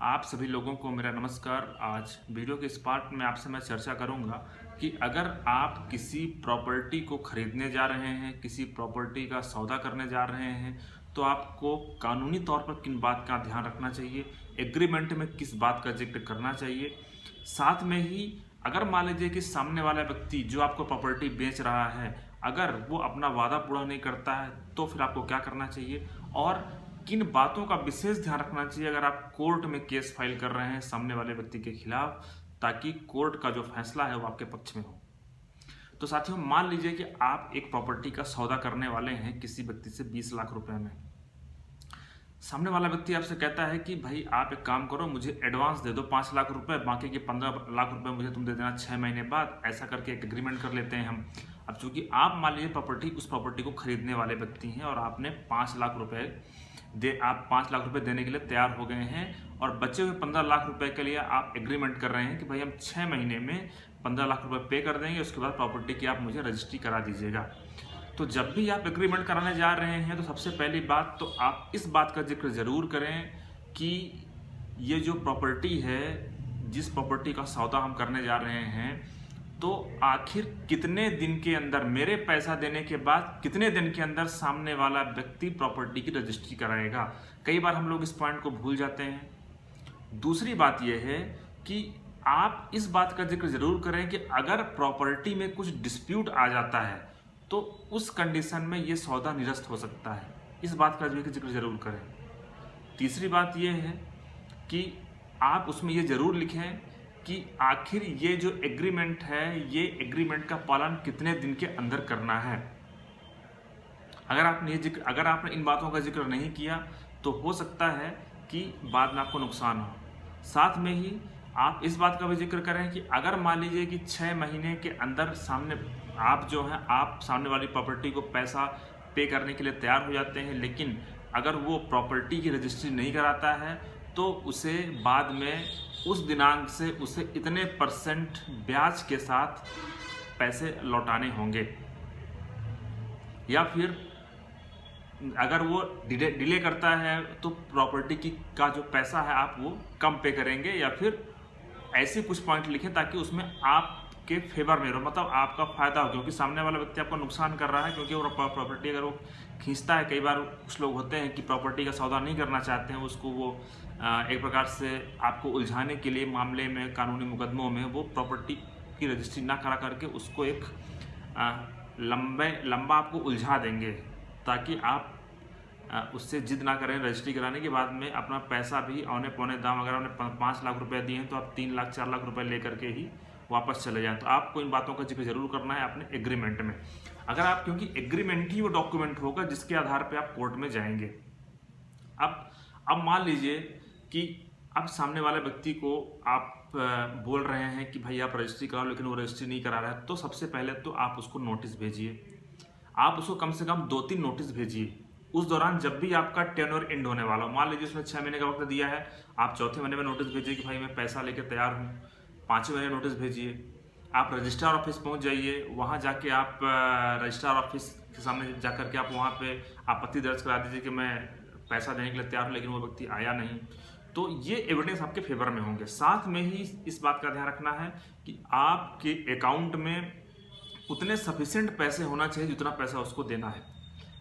आप सभी लोगों को मेरा नमस्कार। आज वीडियो के इस पार्ट में आपसे मैं चर्चा करूंगा कि अगर आप किसी प्रॉपर्टी को खरीदने जा रहे हैं, किसी प्रॉपर्टी का सौदा करने जा रहे हैं, तो आपको कानूनी तौर पर किन बात का ध्यान रखना चाहिए, एग्रीमेंट में किस बात का जिक्र करना चाहिए। साथ में ही अगर मान लीजिए कि सामने वाला व्यक्ति जो आपको प्रॉपर्टी बेच रहा है, अगर वो अपना वादा पूरा नहीं करता है तो फिर आपको क्या करना चाहिए और किन बातों का विशेष ध्यान रखना चाहिए अगर आप कोर्ट में केस फाइल कर रहे हैं सामने वाले व्यक्ति के खिलाफ, ताकि कोर्ट का जो फैसला है वो आपके पक्ष में हो। तो साथियों, मान लीजिए कि आप एक प्रॉपर्टी का सौदा करने वाले हैं किसी व्यक्ति से 20 लाख रुपए में। सामने वाला व्यक्ति आपसे कहता है कि भाई आप एक काम करो, मुझे एडवांस दे दो 5 लाख रुपए, बाकी के 15 लाख रुपए मुझे तुम दे देना 6 महीने बाद। ऐसा करके एक एग्रीमेंट कर लेते हैं हम। अब चूंकि आप मान लीजिए उस प्रॉपर्टी को खरीदने वाले व्यक्ति हैं और आपने 5 लाख रुपए आप 5 लाख रुपए देने के लिए तैयार हो गए हैं और बचे हुए 15 लाख रुपए के लिए आप एग्रीमेंट कर रहे हैं कि भाई हम 6 महीने में 15 लाख रुपए पे कर देंगे, उसके बाद प्रॉपर्टी की आप मुझे रजिस्ट्री करा दीजिएगा। तो जब भी आप एग्रीमेंट कराने जा रहे हैं तो सबसे पहली बात तो आप इस बात का जिक्र जरूर करें कि ये जो प्रॉपर्टी है, जिस प्रॉपर्टी का सौदा हम करने जा रहे हैं, तो आखिर कितने दिन के अंदर, मेरे पैसा देने के बाद कितने दिन के अंदर सामने वाला व्यक्ति प्रॉपर्टी की रजिस्ट्री कराएगा। कई बार हम लोग इस पॉइंट को भूल जाते हैं। दूसरी बात यह है कि आप इस बात का जिक्र जरूर करें कि अगर प्रॉपर्टी में कुछ डिस्प्यूट आ जाता है तो उस कंडीशन में ये सौदा निरस्त हो सकता है। इस बात का भी जिक्र जरूर करें। तीसरी बात यह है कि आप उसमें ये जरूर लिखें कि आखिर ये जो एग्रीमेंट है, ये एग्रीमेंट का पालन कितने दिन के अंदर करना है। अगर आपने इन बातों का जिक्र नहीं किया तो हो सकता है कि बाद में आपको नुकसान हो। साथ में ही आप इस बात का भी जिक्र करें कि अगर मान लीजिए कि 6 महीने के अंदर आप सामने वाली प्रॉपर्टी को पैसा पे करने के लिए तैयार हो जाते हैं, लेकिन अगर वो प्रॉपर्टी की रजिस्ट्री नहीं कराता है तो उसे बाद में उस दिनांक से उसे इतने % ब्याज के साथ पैसे लौटाने होंगे, या फिर अगर वो डिले करता है तो प्रॉपर्टी का जो पैसा है आप वो कम पे करेंगे, या फिर ऐसे कुछ पॉइंट लिखें ताकि उसमें आपके फेवर में रहो, मतलब आपका फायदा हो, क्योंकि सामने वाला व्यक्ति आपको नुकसान कर रहा है। क्योंकि वो प्रॉपर्टी अगर वो खींचता है, कई बार कुछ लोग होते हैं कि प्रॉपर्टी का सौदा नहीं करना चाहते हैं, उसको वो एक प्रकार से आपको उलझाने के लिए मामले में, कानूनी मुकदमों में वो प्रॉपर्टी की रजिस्ट्री ना करा करके उसको एक लंबा आपको उलझा देंगे, ताकि आप उससे जिद ना करें। रजिस्ट्री कराने के बाद में अपना पैसा भी औने पौने दाम, अगर उन्हें 5 लाख रुपए दिए हैं तो आप 3 लाख 4 लाख रुपए लेकर के ही वापस चले जाएं। तो आपको इन बातों का जिक्र जरूर करना है अपने एग्रीमेंट में। क्योंकि एग्रीमेंट ही वो डॉक्यूमेंट होगा जिसके आधार पर आप कोर्ट में जाएंगे। अब मान लीजिए कि अब सामने वाले व्यक्ति को आप बोल रहे हैं कि भाई आप रजिस्ट्री कराओ, लेकिन वो रजिस्ट्री नहीं करा रहा है। तो सबसे पहले तो आप उसको नोटिस भेजिए। आप उसको कम से कम 2-3 नोटिस भेजिए। उस दौरान जब भी आपका टेन्योर एंड होने वाला हो, मान लीजिए उसने 6 महीने का वक्त दिया है, आप चौथे महीने में नोटिस भेजिए कि भाई मैं पैसा लेकर तैयार हूँ। 5वें महीने नोटिस भेजिए। आप रजिस्ट्रार ऑफिस पहुँच जाइए। वहाँ जाके आप रजिस्ट्रार ऑफिस के सामने जाकर के आप वहाँ पे आपत्ति दर्ज करा दीजिए कि मैं पैसा देने के लिए तैयार हूँ, लेकिन वो व्यक्ति आया नहीं। तो ये एविडेंस आपके फेवर में होंगे। साथ में ही इस बात का ध्यान रखना है कि आपके अकाउंट में उतने सफिशिएंट पैसे होना चाहिए जितना पैसा उसको देना है।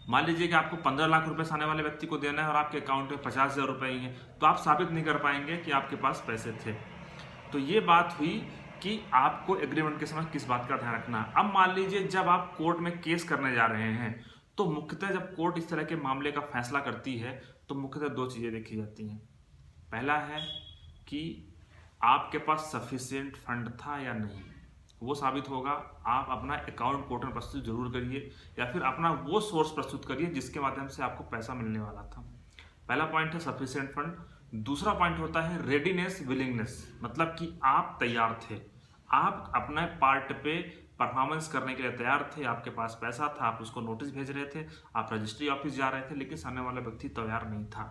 मान लीजिए कि आपको 15 लाख रुपए सामने वाले व्यक्ति को देना है और आपके अकाउंट में 50,000 रुपए ही हैं, तो आप साबित नहीं कर पाएंगे कि आपके पास पैसे थे। तो ये बात हुई कि आपको एग्रीमेंट के समय किस बात का ध्यान रखना है। अब मान लीजिए जब आप कोर्ट में केस करने जा रहे हैं, तो मुख्यतः जब कोर्ट इस तरह के मामले का फैसला करती है तो मुख्यतः 2 चीज़ें देखी जाती हैं। पहला है कि आपके पास सफिशिएंट फंड था या नहीं, वो साबित होगा। आप अपना अकाउंट कोर्ट में प्रस्तुत जरूर करिए, या फिर अपना वो सोर्स प्रस्तुत करिए जिसके माध्यम से आपको पैसा मिलने वाला था। पहला पॉइंट है सफिशिएंट फंड। दूसरा पॉइंट होता है रेडीनेस, विलिंगनेस, मतलब कि आप तैयार थे, आप अपने पार्ट पे परफॉर्मेंस करने के लिए तैयार थे, आपके पास पैसा था, आप उसको नोटिस भेज रहे थे, आप रजिस्ट्री ऑफिस जा रहे थे, लेकिन सामने वाला व्यक्ति तैयार नहीं था।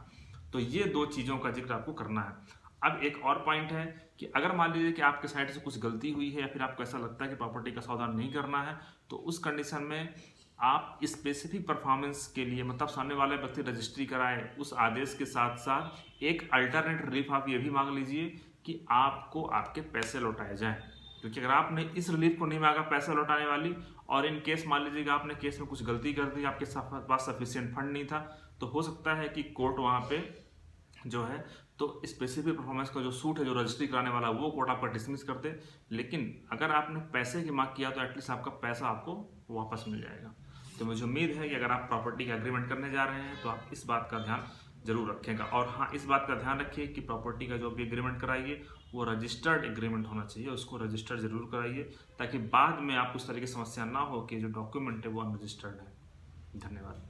तो ये 2 चीज़ों का जिक्र आपको करना है। अब एक और पॉइंट है कि अगर मान लीजिए कि आपके साइड से कुछ गलती हुई है, या फिर आपको ऐसा लगता है कि प्रॉपर्टी का सौदा नहीं करना है, तो उस कंडीशन में आप स्पेसिफिक परफॉर्मेंस के लिए मतलब सामने वाले व्यक्ति रजिस्ट्री कराए, उस आदेश के साथ साथ एक अल्टरनेट रिलीफ आप ये भी मांग लीजिए कि आपको आपके पैसे लौटाए जाएं। क्योंकि अगर आपने इस रिलीफ को नहीं मांगा पैसे लौटाने वाली, और इन केस मान लीजिएगा आपने केस में कुछ गलती कर दी, आपके पास सफिशिएंट फंड नहीं था, तो हो सकता है कि कोर्ट वहाँ पे जो है तो स्पेसिफिक परफॉर्मेंस का जो सूट है जो रजिस्ट्री कराने वाला वो कोर्ट आपका डिसमिस कर दे। लेकिन अगर आपने पैसे की मांग किया तो एटलीस्ट आपका पैसा आपको वापस मिल जाएगा। तो मुझे उम्मीद है कि अगर आप प्रॉपर्टी का एग्रीमेंट करने जा रहे हैं तो आप इस बात का ध्यान जरूर रखेगा। और हाँ, इस बात का ध्यान रखिए कि प्रॉपर्टी का जो भी एग्रीमेंट कराइए वो रजिस्टर्ड एग्रीमेंट होना चाहिए, उसको रजिस्टर्ड जरूर कराइए, ताकि बाद में आप उस तरह की समस्या ना हो कि जो डॉक्यूमेंट है वो अनरजिस्टर्ड है। धन्यवाद।